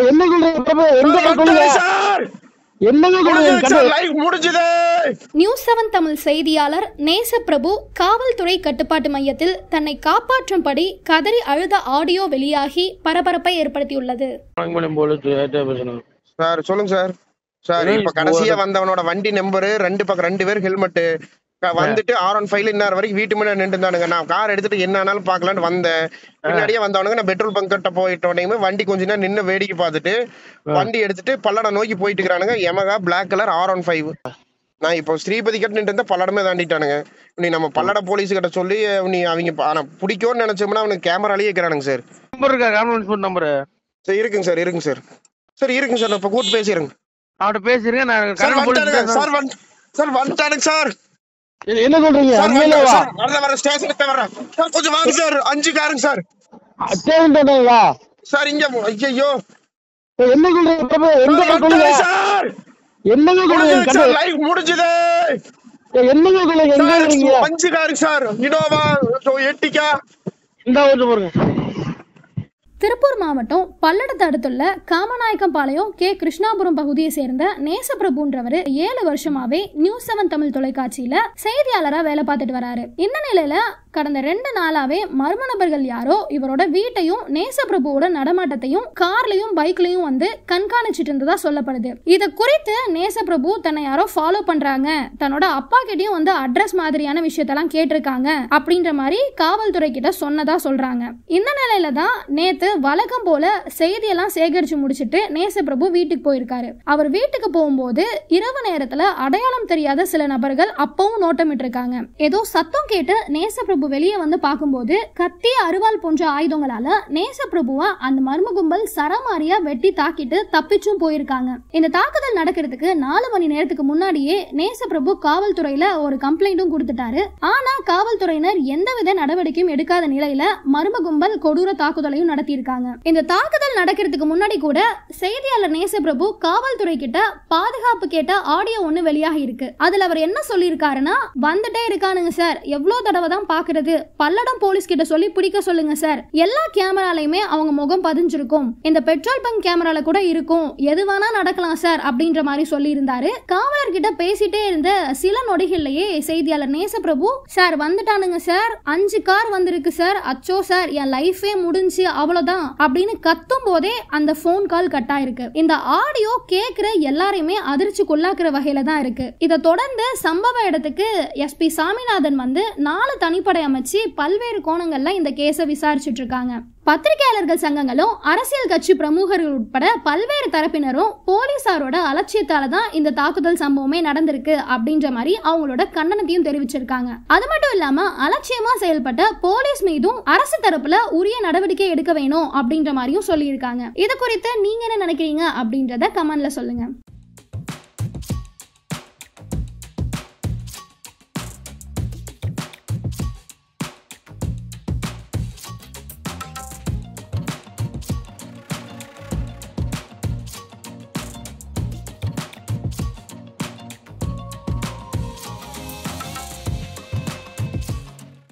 என்ன நியூஸ் 7 தமிழ் செய்தியாளர் நேசப்பிரபு காவல்துறை கட்டுப்பாட்டு மையத்தில் தன்னை காப்பாற்றும்படி கதறி அழுத ஆடியோ வெளியாகி பரபரப்பை ஏற்படுத்தியுள்ளது. சார் சொல்லுங்க சார். சார் இப்ப கடைசியா வந்தவனோட வண்டி நம்பரு 2 பேர் ஹெல்மெட் வந்துட்டு R15 இன்னொரு வரைக்கும் வீட்டு முன்னாடி நின்று இருந்தானுங்க. நான் கார் எடுத்துட்டு என்ன ஆனாலும் பாக்கலான்னு வந்தேன். பின்னாடியே வந்தவனுங்க நான் பெட்ரோல் பங்க் கிட்ட போயிட்டோனையுமே வண்டி கொஞ்ச நேரம் நின்று வேடிக்கை பார்த்துட்டு வண்டி எடுத்துட்டு பல்லடம் நோக்கி போயிட்டு இருக்கிறானுங்க. Yamaha black colour R15. நான் இப்போ ஸ்ரீபதி கிட்ட நின்று இருந்தா பல்லடமே தாண்டிட்டானுங்க. நீ நம்ம பல்லட போலீஸ் கிட்ட சொல்லி நீ அவங்க ஆனா பிடிக்கும்னு நினைச்சோம்னா அவனுக்கு கேமராலேயே இருக்கிறானுங்க சார். நம்பர் சார் இருக்குங்க சார் இருக்குங்க சார். சார் இருக்குங்க சார். இப்ப கூட்டு பேசிடுங்க. அவட்ட பேசிருங்க. நான் சார் வந்துட்டானுங்க சார். என்ன சொல்றீங்க? வர ஸ்டேஷனுக்கு வரேன் சார். கொஞ்சம் வாங்க சார். 5 காருங்க சார். சார் இங்க ஐயோ என்ன சொல்றீங்க சார்? லைவ் முடிஞ்சது. என்னங்க சொல்றீங்க? 5 காருங்க சார். இனோவா எட்டிக்கா. இந்த ஊருக்கு போறேன். திருப்பூர் மாவட்டம் பல்லடத்தை அடுத்துள்ள காமநாயக்கம்பாளையம் கே கிருஷ்ணாபுரம் பகுதியை சேர்ந்த நேசப்பிரபுன்றவர் 7 வருஷமாவே நியூஸ் 7 தமிழ் தொலைக்காட்சியில செய்தியாளரா வேலை பார்த்துட்டு வராரு. இந்த நிலையில கடந்த 2 நாளாவே மர்ம நபர்கள் யாரோ இவரோட வீட்டையும் நேசப்பிரபுவோட நடமாட்டத்தையும் கார்லயும் பைக்லயும் வந்து கண்காணிச்சிட்டு இருந்ததா சொல்லப்படுது. இத குறித்து நேசப்பிரபு தன்னை யாரோ ஃபாலோ பண்றாங்க, தன்னோட அப்பா கிட்டயும் வந்து அட்ரஸ் மாதிரியான விஷயத்தெல்லாம் கேட்டிருக்காங்க அப்படின்ற மாதிரி காவல்துறை கிட்ட சொன்னதா சொல்றாங்க. இந்த நிலையில தான் நேத்து வழக்கம் போல செய்தியெல்லாம் சேகரிச்சு முடிச்சிட்டு நேசப்பிரபு வீட்டுக்கு போயிருக்காரு. அவர் வீட்டுக்கு போகும்போது இரவு நேரத்துல அடையாளம் தெரியாத சில நபர்கள் அப்பவும் நோட்டமிட்டு இருக்காங்க. ஏதோ சத்தம் கேட்டு நேசப்பிரபு வெளியே வந்து பார்க்கும்போது கத்தி அருவாள் போன்ற ஆயுதங்களால நேசப்பிரபுவ அந்த மர்ம கும்பல் சரமாரியா வெட்டி தாக்கிட்டு தப்பிச்சும் போயிருக்காங்க. இந்த தாக்குதல் நடக்கிறதுக்கு 4 மணி நேரத்துக்கு முன்னாடியே நேசப்பிரபு காவல்துறையில ஒரு கம்ப்ளைண்டும் கொடுத்துட்டாரு. ஆனா காவல்துறையினர் எந்தவித நடவடிக்கையும் எடுக்காத நிலையில மர்ம கும்பல் கொடூர தாக்குதலையும் நடத்தி இருக்காங்க. இந்த தாக்குதல் நடக்கிறதுக்கு முன்னாடி கூட செய்தியாளர் நேசப்பிரபு காவல்துறை கிட்ட பாதுகாப்பு கேட்ட ஆடியோ ஒண்ணு வெளியாகி இருக்கு. அதுல அவர் என்ன சொல்லி இருக்காருன்னா, வந்துட்டே இருக்கானுங்க சார், எவ்வளவு தடவை தான் பாக்குறது, பல்லடம் போலீஸ் கிட்ட சொல்லி பிடிக்க சொல்லுங்க சார், எல்லா கேமராலையுமே அவங்க முகம் பதிஞ்சிருக்கும், இந்த பெட்ரோல் பங்க் கேமரால கூட இருக்கும், எது வேணா நடக்கலாம் சார் அப்படின்ற மாதிரி சொல்லி இருந்தாரு. காவலர் கிட்ட பேசிட்டே இருந்த சில நொடிகள்லயே செய்தியாளர் நேசப்பிரபு, சார் வந்துட்டானுங்க சார், 5 கார் வந்திருக்கு சார், அச்சோ சார் என் லைஃபே முடிஞ்சு அவ்வளவுதான் அப்படின்னு கத்தும் போதே அந்த போன் கால் கட் ஆயிருக்கு. இந்த ஆடியோ கேக்குற எல்லாரையுமே அதிர்ச்சி கொள்ளாக்குற வகையில தான் இருக்கு. இதை தொடர்ந்து சம்பவ இடத்துக்கு SP சாமிநாதன் வந்து 4 தனிப்படை அமைச்சு பல்வேறு கோணங்கள்ல இந்த கேஸை விசாரிச்சுட்டு இருக்காங்க. பத்திரிகையாளர்கள் சங்கங்களும் அரசியல் கட்சி பிரமுகர்கள் உட்பட பல்வேறு தரப்பினரும் போலீசாரோட அலட்சியத்தால தான் இந்த தாக்குதல் சம்பவமே நடந்திருக்கு அப்படின்ற மாதிரி அவங்களோட கண்டனத்தையும் தெரிவிச்சிருக்காங்க. அது மட்டும் இல்லாம அலட்சியமா செயல்பட்ட போலீஸ் மீதும் அரசு தரப்புல உரிய நடவடிக்கை எடுக்க வேணும் அப்படின்ற மாதிரியும் சொல்லியிருக்காங்க. இது குறித்து நீங்க என்ன நினைக்கிறீங்க அப்படின்றத கமெண்ட்ல சொல்லுங்க.